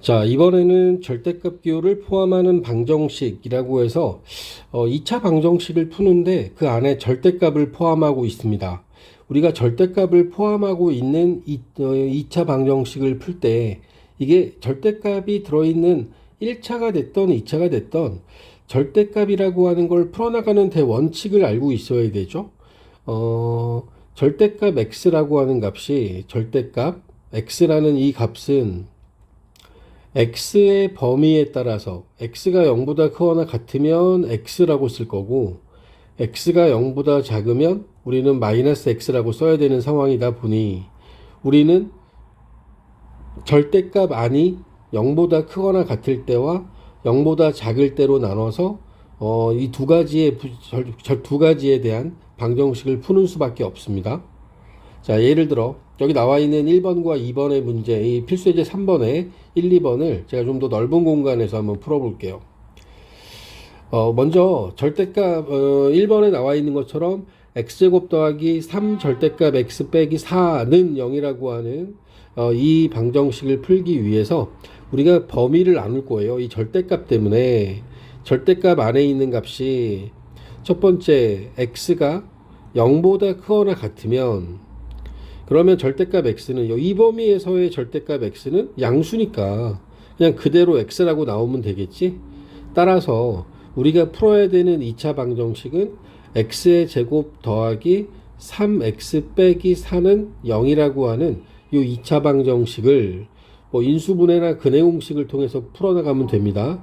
자, 이번에는 절대값 기호를 포함하는 방정식이라고 해서 2차 방정식을 푸는데 그 안에 절대값을 포함하고 있습니다. 우리가 절대값을 포함하고 있는 2차 방정식을 풀 때 이게 절대값이 들어있는 1차가 됐던 2차가 됐던 절대값이라고 하는 걸 풀어나가는 대원칙을 알고 있어야 되죠. 절대값 x라고 하는 값이 절대값 x라는 이 값은 x의 범위에 따라서 x가 0보다 크거나 같으면 x라고 쓸 거고 x가 0보다 작으면 우리는 마이너스 x라고 써야 되는 상황이다 보니 우리는 절대값 안이 0보다 크거나 같을 때와 0보다 작을 때로 나눠서 이 두 가지에 대한 방정식을 푸는 수밖에 없습니다. 자, 예를 들어 여기 나와 있는 1번과 2번의 문제, 이 필수예제 3번에 1, 2번을 제가 좀 더 넓은 공간에서 한번 풀어볼게요. 먼저 절대값 1번에 나와 있는 것처럼 x제곱 더하기 3 절대값 x 빼기 4는 0이라고 하는 이 방정식을 풀기 위해서 우리가 범위를 나눌 거예요. 이 절대값 때문에 절대값 안에 있는 값이 첫 번째 x가 0보다 크거나 같으면 그러면 절대값 x는 이 범위에서의 절대값 x는 양수니까 그냥 그대로 x라고 나오면 되겠지. 따라서 우리가 풀어야 되는 2차 방정식은 x의 제곱 더하기 3x 빼기 4는 0이라고 하는 이 2차 방정식을 뭐 인수분해나 근해공식을 통해서 풀어나가면 됩니다.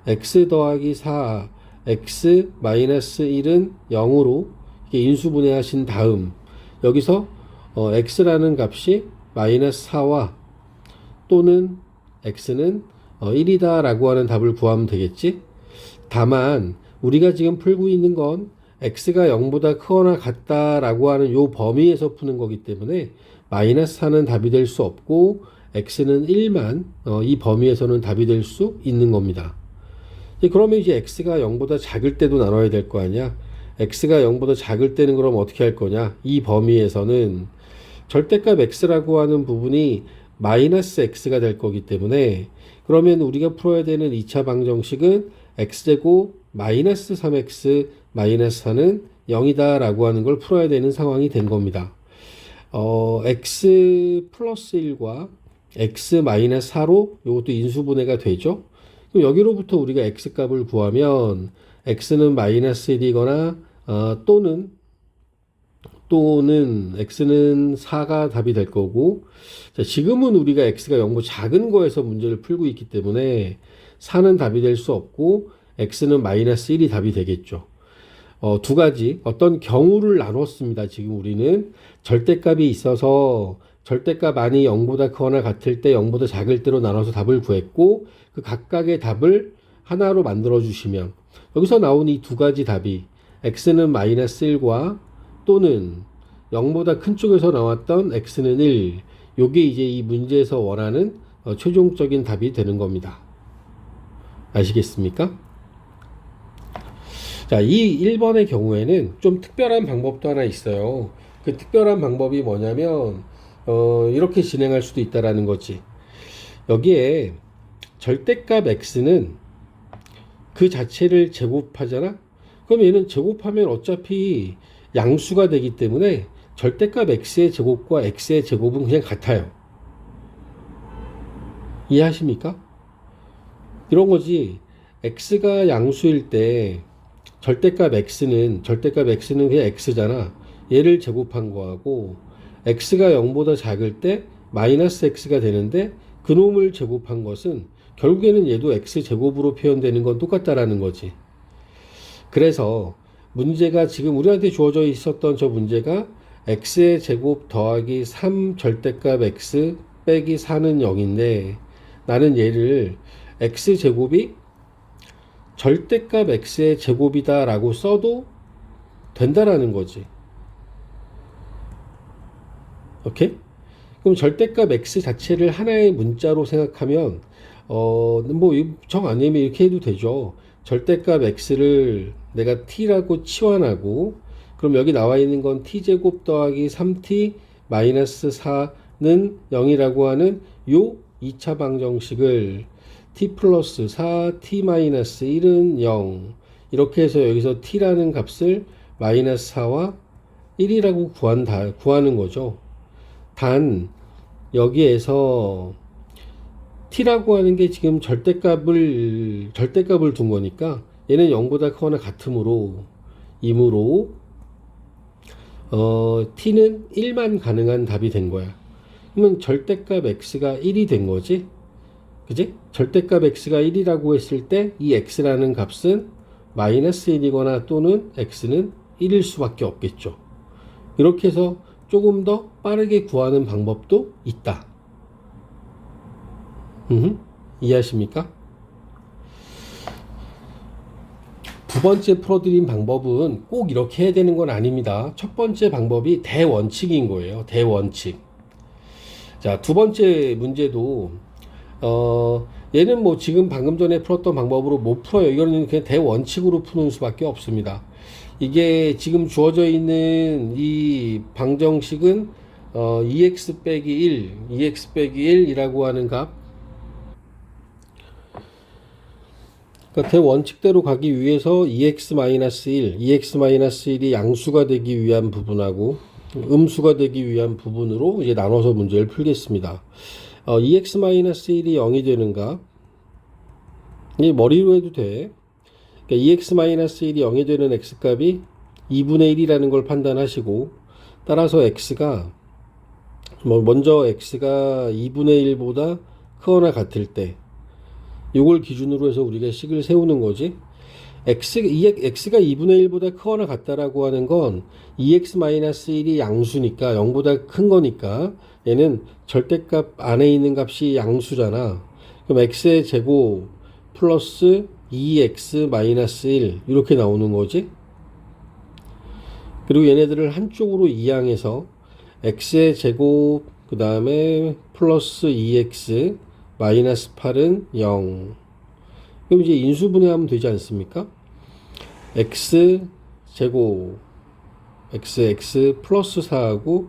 x 더하기 4 x 마이너스 1은 0으로 인수분해 하신 다음 여기서 x라는 값이 마이너스 4와 또는 x는 1이다 라고 하는 답을 구하면 되겠지. 다만 우리가 지금 풀고 있는 건 x가 0보다 크거나 같다라고 하는 요 범위에서 푸는 거기 때문에 마이너스 4는 답이 될 수 없고 x는 1만 이 범위에서는 답이 될 수 있는 겁니다. 그러면 이제 x가 0보다 작을 때도 나눠야 될 거 아니야. x가 0보다 작을 때는 그럼 어떻게 할 거냐. 이 범위에서는 절대값 x라고 하는 부분이 마이너스 x가 될 거기 때문에 그러면 우리가 풀어야 되는 2차 방정식은 x제곱 마이너스 3x 마이너스 4는 0이다 라고 하는 걸 풀어야 되는 상황이 된 겁니다. x 플러스 1과 x 마이너스 4로 이것도 인수분해가 되죠. 그럼 여기로부터 우리가 x 값을 구하면 x는 마이너스 1이거나 또는 x는 4가 답이 될 거고, 자, 지금은 우리가 x가 0보다 작은 거에서 문제를 풀고 있기 때문에 4는 답이 될 수 없고 x는 마이너스 1이 답이 되겠죠. 두 가지 어떤 경우를 나눴습니다. 지금 우리는 절대값이 있어서 절대값 안이 0보다 크거나 같을 때 0보다 작을 때로 나눠서 답을 구했고 그 각각의 답을 하나로 만들어 주시면 여기서 나온 이 두 가지 답이 x는 마이너스 1과 또는 0보다 큰 쪽에서 나왔던 x는 1, 요게 이제 이 문제에서 원하는 최종적인 답이 되는 겁니다. 아시겠습니까? 자, 이 1번의 경우에는 좀 특별한 방법도 하나 있어요. 그 특별한 방법이 뭐냐면 이렇게 진행할 수도 있다라는 거지. 여기에 절대값 x는 그 자체를 제곱하잖아? 그럼 얘는 제곱하면 어차피 양수가 되기 때문에 절대값 x의 제곱과 x의 제곱은 그냥 같아요. 이해하십니까? 이런 거지. x가 양수일 때 절대값 x는 그냥 x잖아. 얘를 제곱한 거하고 x가 0보다 작을 때 마이너스 x가 되는데 그놈을 제곱한 것은 결국에는 얘도 x제곱으로 표현되는 건 똑같다라는 거지. 그래서 문제가 지금 우리한테 주어져 있었던 저 문제가 x의 제곱 더하기 3 절대값 x 빼기 4는 0인데 나는 얘를 x제곱이 절대값 x의 제곱이다 라고 써도 된다라는 거지. 오케이? 그럼 절대값 x 자체를 하나의 문자로 생각하면 뭐 정 아니면 이렇게 해도 되죠. 절대값 x를 내가 t라고 치환하고 그럼 여기 나와 있는 건 t제곱 더하기 3t 마이너스 4는 0이라고 하는 요 2차 방정식을 t 플러스 4 t 마이너스 1은 0 이렇게 해서 여기서 t라는 값을 마이너스 4와 1이라고 구하는 거죠. 단 여기에서 t라고 하는 게 지금 절대값을 둔 거니까 얘는 0보다 크거나 같으므로 t는 1만 가능한 답이 된 거야. 그러면 절대값 x가 1이 된 거지. 그지? 절대값 x가 1이라고 했을 때 이 x라는 값은 마이너스 1이거나 또는 x는 1일 수밖에 없겠죠. 이렇게 해서 조금 더 빠르게 구하는 방법도 있다. 이해하십니까? 두 번째 풀어드린 방법은 꼭 이렇게 해야 되는 건 아닙니다. 첫 번째 방법이 대원칙인 거예요. 대원칙. 자, 두 번째 문제도 얘는 뭐 지금 방금 전에 풀었던 방법으로 못 풀어요. 이거는 그냥 대원칙으로 푸는 수밖에 없습니다. 이게 지금 주어져 있는 이 방정식은 2x 빼기 1이라고 하는 값. 그러니까 대원칙대로 가기 위해서 2x-1이 양수가 되기 위한 부분하고 음수가 되기 위한 부분으로 이제 나눠서 문제를 풀겠습니다. 2x-1이 0이 되는가? 이 머리로 해도 돼. 그러니까 2x-1이 0이 되는 x값이 2분의 1이라는 걸 판단하시고, 따라서 x가 먼저 x가 2분의 1보다 크거나 같을 때 요걸 기준으로 해서 우리가 식을 세우는 거지. x가 2분의 1보다 크거나 같다라고 하는 건 2x-1이 양수니까 0보다 큰 거니까 얘는 절대값 안에 있는 값이 양수잖아. 그럼 x의 제곱 플러스 2x-1 이렇게 나오는 거지. 그리고 얘네들을 한쪽으로 이항해서 x의 제곱 그 다음에 플러스 2x 마이너스 8은 0. 그럼 이제 인수분해하면 되지 않습니까? x 제곱 x 플러스 4하고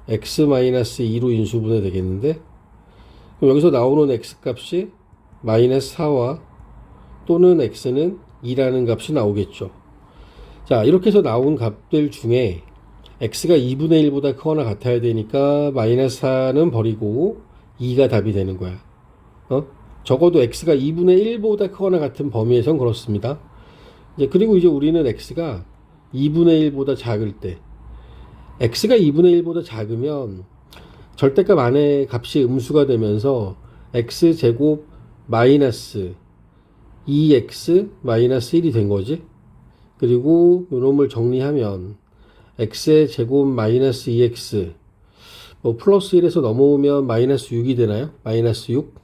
x 마이너스 2로 인수분해 되겠는데, 그럼 여기서 나오는 x 값이 마이너스 4와 또는 x는 2라는 값이 나오겠죠. 자, 이렇게 해서 나온 값들 중에 x가 2분의 1보다 크거나 같아야 되니까 마이너스 4는 버리고 2가 답이 되는 거야. 적어도 x가 2분의 1보다 크거나 같은 범위에선 그렇습니다. 그리고 이제 우리는 x가 2분의 1보다 작을 때, x가 2분의 1보다 작으면 절대값 안에 값이 음수가 되면서 x제곱 마이너스 2x 마이너스 1이 된 거지. 그리고 요놈을 정리하면 x의 제곱 마이너스 2x 플러스 1에서 넘어오면 마이너스 6이 되나요? 마이너스 6.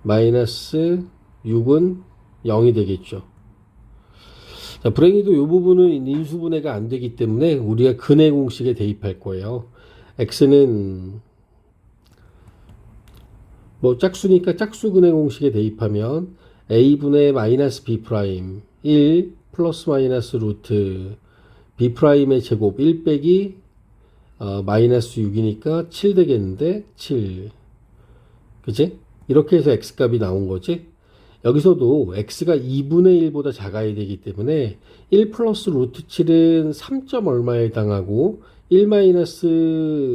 마이너스 6은 0이 되겠죠. 자, 불행히도 이 부분은 인수분해가 안 되기 때문에 우리가 근해 공식에 대입할 거예요. x는 짝수니까 짝수 근해 공식에 대입하면 a분의 마이너스 b 프라임 1 플러스 마이너스 루트 b 프라임의 제곱 1 빼기 마이너스 6이니까 7 되겠는데 7. 그치? 이렇게 해서 x값이 나온 거지. 여기서도 x가 2분의 1보다 작아야 되기 때문에 1 플러스 루트 7은 3점 얼마에 해당하고 1 마이너스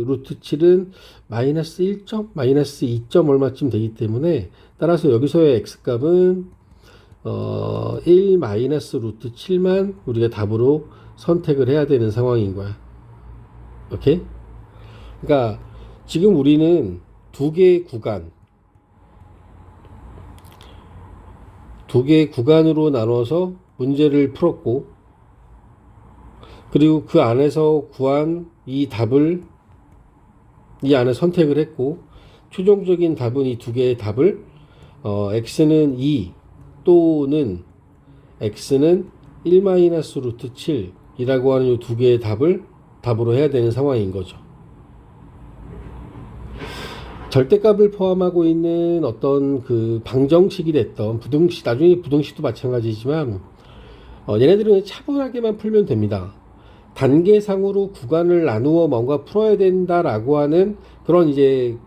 루트 7은 마이너스 1점, 마이너스 2점 얼마쯤 되기 때문에 따라서 여기서의 x값은 1 마이너스 루트 7만 우리가 답으로 선택을 해야 되는 상황인 거야. 오케이? 그러니까 지금 우리는 두 개의 구간으로 나눠서 문제를 풀었고, 그리고 그 안에서 구한 이 답을 이 안에 선택을 했고, 최종적인 답은 이 두 개의 답을 x는 2 또는 x는 1 마이너스 루트 7이라고 하는 이 두 개의 답으로 해야 되는 상황인 거죠. 절대값을 포함하고 있는 어떤 그 방정식이 됐던 부등식, 나중에 부등식도 마찬가지지만 얘네들은 차분하게만 풀면 됩니다. 단계상으로 구간을 나누어 뭔가 풀어야 된다라고 하는 그런 이제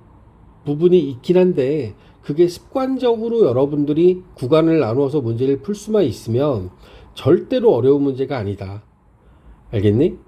부분이 있긴 한데, 그게 습관적으로 여러분들이 구간을 나누어서 문제를 풀 수만 있으면 절대로 어려운 문제가 아니다. 알겠니?